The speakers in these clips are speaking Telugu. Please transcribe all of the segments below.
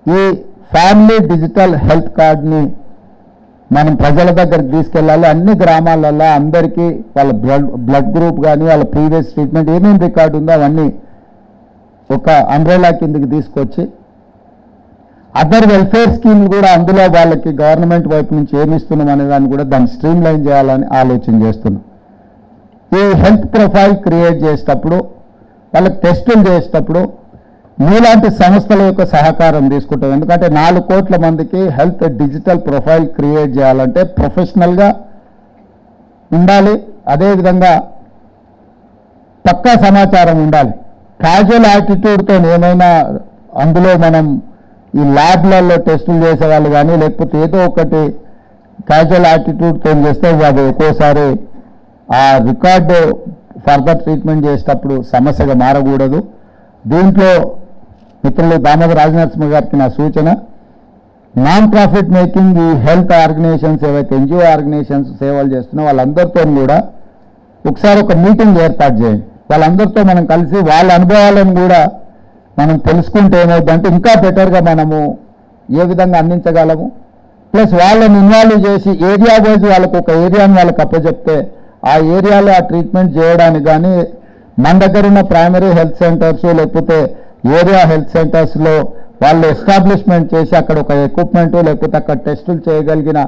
ఈ ఫ్యామిలీ డిజిటల్ హెల్త్ కార్డ్ని మనం ప్రజల దగ్గరికి తీసుకెళ్ళాలి. అన్ని గ్రామాలలో అందరికీ వాళ్ళ బ్లడ్ గ్రూప్ కానీ వాళ్ళ ప్రీవియస్ ట్రీట్మెంట్ ఏమేమి రికార్డు ఉందో అవన్నీ ఒక అంబ్రెలా కిందకి తీసుకొచ్చి అదర్ వెల్ఫేర్ స్కీమ్ కూడా అందులో వాళ్ళకి గవర్నమెంట్ వైపు నుంచి ఏమి ఇస్తున్నాం అనే దాన్ని కూడా దాన్ని స్ట్రీమ్ లైన్ చేయాలని ఆలోచన చేస్తున్నాం. ఈ హెల్త్ ప్రొఫైల్ క్రియేట్ చేసేటప్పుడు వాళ్ళకి టెస్టులు చేసేటప్పుడు మీలాంటి సంస్థల యొక్క సహకారం తీసుకుంటాం. ఎందుకంటే 4 కోట్ల మందికి హెల్త్ డిజిటల్ ప్రొఫైల్ క్రియేట్ చేయాలంటే ప్రొఫెషనల్గా ఉండాలి, అదేవిధంగా పక్కా సమాచారం ఉండాలి. క్యాజువల్ యాటిట్యూడ్తో ఏమైనా అందులో మనం ఈ ల్యాబ్లలో టెస్టులు చేసేవాళ్ళు కానీ లేకపోతే ఏదో ఒకటి క్యాజువల్ యాటిట్యూడ్తో చేస్తే అది ఒక్కోసారి ఆ రికార్డు ఫర్దర్ ట్రీట్మెంట్ చేసేటప్పుడు సమస్యగా మారకూడదు. దీంట్లో మిత్రులు దామోదర్ రాజనరసింహ గారికి నా సూచన, నాన్ ప్రాఫిట్ మేకింగ్ ఈ హెల్త్ ఆర్గనైజేషన్స్ ఏవైతే ఎన్జిఓ ఆర్గనైజేషన్స్ సేవలు చేస్తున్నా వాళ్ళందరితో కూడా ఒకసారి ఒక మీటింగ్ ఏర్పాటు చేయండి. వాళ్ళందరితో మనం కలిసి వాళ్ళ అనుభవాలను కూడా మనం తెలుసుకుంటే ఏమవుతుందంటే ఇంకా బెటర్గా మనము ఏ విధంగా అందించగలము. ప్లస్ వాళ్ళని ఇన్వాల్వ్ చేసి ఏరియా వైజ్ వాళ్ళకు ఒక ఏరియాని వాళ్ళకి అప్పచెప్తే ఆ ఏరియాలో ఆ ట్రీట్మెంట్ చేయడానికి కానీ మన దగ్గర ఉన్న ప్రైమరీ హెల్త్ సెంటర్స్ లేకపోతే ఏరియా హెల్త్ సెంటర్స్లో వాళ్ళు ఎస్టాబ్లిష్మెంట్ చేసి అక్కడ ఒక ఎక్విప్మెంట్ లేకపోతే అక్కడ టెస్టులు చేయగలిగిన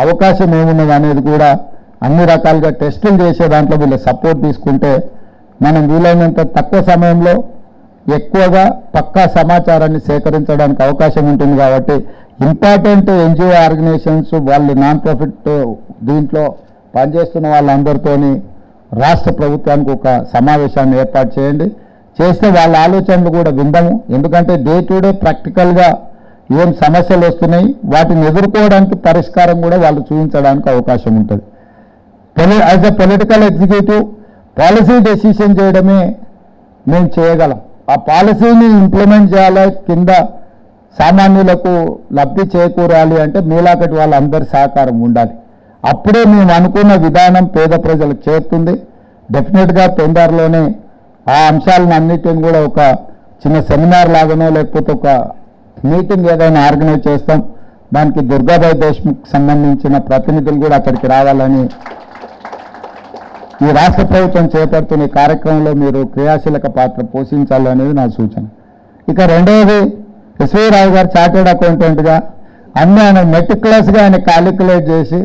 అవకాశం ఏమున్నది అనేది కూడా అన్ని రకాలుగా టెస్టులు చేసే దాంట్లో వీళ్ళ సపోర్ట్ తీసుకుంటే మనం వీలైనంత తక్కువ సమయంలో ఎక్కువగా పక్కా సమాచారాన్ని సేకరించడానికి అవకాశం ఉంటుంది. కాబట్టి ఇంపార్టెంట్ ఎన్జిఓ ఆర్గనైజేషన్స్ వాళ్ళు నాన్ ప్రాఫిట్ దీంట్లో పనిచేస్తున్న వాళ్ళందరితోని రాష్ట్ర ప్రభుత్వానికి ఒక సమావేశాన్ని ఏర్పాటు చేయండి. చేస్తే వాళ్ళ ఆలోచనలు కూడా విందాము. ఎందుకంటే డే టు డే ప్రాక్టికల్గా ఏం సమస్యలు వస్తున్నాయి వాటిని ఎదుర్కోవడానికి పరిష్కారం కూడా వాళ్ళు చూపించడానికి అవకాశం ఉంటుంది. As a political executive policy decision చేయడమే మేము చేయగలం. ఆ పాలసీని ఇంప్లిమెంట్ చేయాలి, కింద సామాన్యులకు లబ్ధి చేకూరాలి అంటే మీలాకటి వాళ్ళందరి సహకారం ఉండాలి. అప్పుడే మేము అనుకున్న విధానం పేద ప్రజలకు చేరుతుంది. డెఫినెట్గా తొందరలోనే ఆ అంశాలను అన్నిటిని కూడా ఒక చిన్న సెమినార్ లాగానో లేకపోతే ఒక మీటింగ్ ఏదైనా ఆర్గనైజ్ చేస్తాం. దానికి దుర్గాబాయి దేశ్ముఖ్ సంబంధించిన ప్రతినిధులు కూడా అక్కడికి రావాలని ఈ రాష్ట్ర ప్రభుత్వం చేపడుతున్న కార్యక్రమంలో మీరు క్రియాశీలక పాత్ర పోషించాలనేది నా సూచన. ఇక రెండవది ఎస్వీ రావు గారు చార్టెడ్ అకౌంటెంట్గా అన్నీ ఆయన మెటిక్యులస్గా ఆయన క్యాలిక్యులేట్ చేసి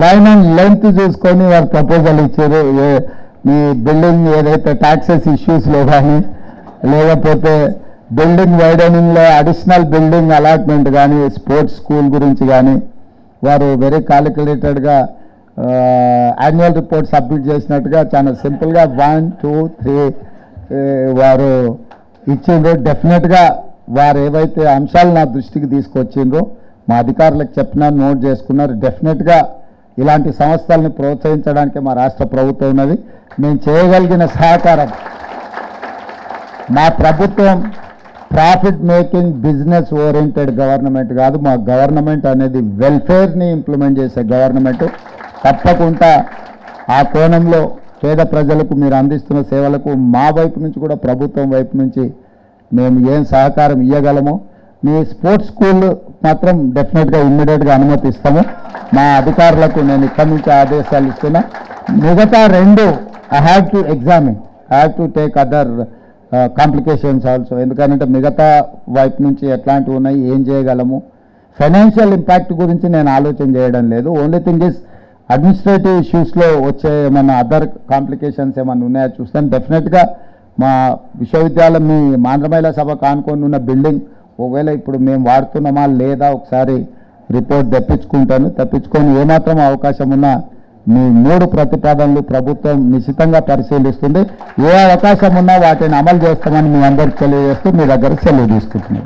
లైన్ అండ్ లెంత్ చూసుకొని వారు ప్రపోజల్ ఇచ్చారు. మీ బిల్డింగ్ ఏదైతే ట్యాక్సెస్ ఇష్యూస్లో కానీ లేకపోతే బిల్డింగ్ వైడనింగ్లో అడిషనల్ బిల్డింగ్ అలాట్మెంట్ కానీ స్పోర్ట్స్ స్కూల్ గురించి కానీ వారు వెరీ క్యాలిక్యులేటెడ్గా యాన్యువల్ రిపోర్ట్ సబ్మిట్ చేసినట్టుగా చాలా సింపుల్గా 1, 2, 3 వారు ఇచ్చిండ్రు. డెఫినెట్గా వారు ఏవైతే అంశాలు నా దృష్టికి తీసుకొచ్చిండ్రో మా అధికారులకు చెప్పినా నోట్ చేసుకున్నారు. డెఫినెట్గా ఇలాంటి సంస్థలను ప్రోత్సహించడానికి మా రాష్ట్ర ప్రభుత్వం ఉన్నది. మేము చేయగలిగిన సహకారం, మా ప్రభుత్వం profit making business oriented government కాదు. మా గవర్నమెంట్ అనేది వెల్ఫేర్ని ఇంప్లిమెంట్ చేసే గవర్నమెంట్. తప్పకుండా ఆ కోణంలో పేద ప్రజలకు మీరు అందిస్తున్న సేవలకు మా వైపు నుంచి కూడా ప్రభుత్వం వైపు నుంచి మేము ఏం సహకారం ఇవ్వగలమో. మీ స్పోర్ట్స్ స్కూల్ మాత్రం డెఫినెట్గా ఇమ్మీడియట్గా అనుమతిస్తాము. మా అధికారులకు నేను ఇక్కడి నుంచి ఆదేశాలు ఇస్తున్నా. మిగతా 2 I have to examine, I have to take other complications also. ఎందుకంటే మిగతా వైపు నుంచి ఎట్లాంటివి ఉన్నాయి, ఏం చేయగలము, ఫైనాన్షియల్ ఇంపాక్ట్ గురించి నేను ఆలోచన చేయడం లేదు. ఓన్లీ థింగ్ ఇస్ అడ్మినిస్ట్రేటివ్ ఇష్యూస్లో వచ్చే ఏమన్నా అదర్ కాంప్లికేషన్స్ ఏమన్నా ఉన్నాయో చూస్తాను. డెఫినెట్గా మా విశ్వవిద్యాలయం మీ ఆంధ్రమహిళా సభ కానుకొని ఉన్న బిల్డింగ్ ఒకవేళ ఇప్పుడు మేము వాడుతున్నామా లేదా ఒకసారి రిపోర్ట్ తెప్పించుకొని ఏమాత్రం అవకాశం ఉన్నా మీ 3 ప్రతిపాదనలు ప్రభుత్వం నిశ్చితంగా పరిశీలిస్తుంది. ఏ అవకాశం ఉన్నా వాటిని అమలు చేస్తామని మీ అందరికీ తెలియజేస్తూ మీ దగ్గర సెలవు తీసుకుంటున్నాం.